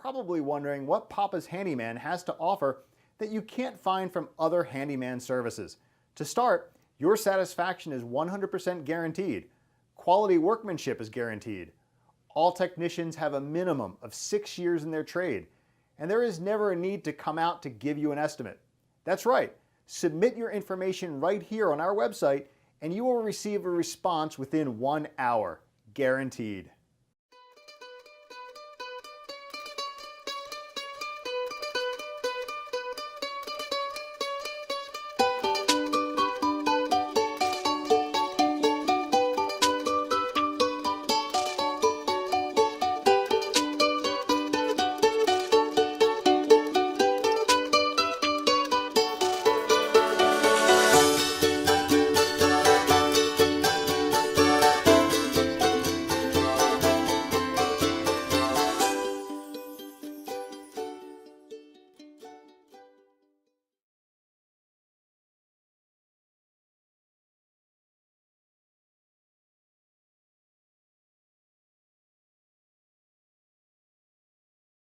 probably wondering what Papa's Handyman has to offer that you can't find from other handyman services. To start, your satisfaction is 100% guaranteed. Quality workmanship is guaranteed. All technicians have a minimum of 6 years in their trade, and there is never a need to come out to give you an estimate. That's right, submit your information right here on our website and you will receive a response within 1 hour, guaranteed.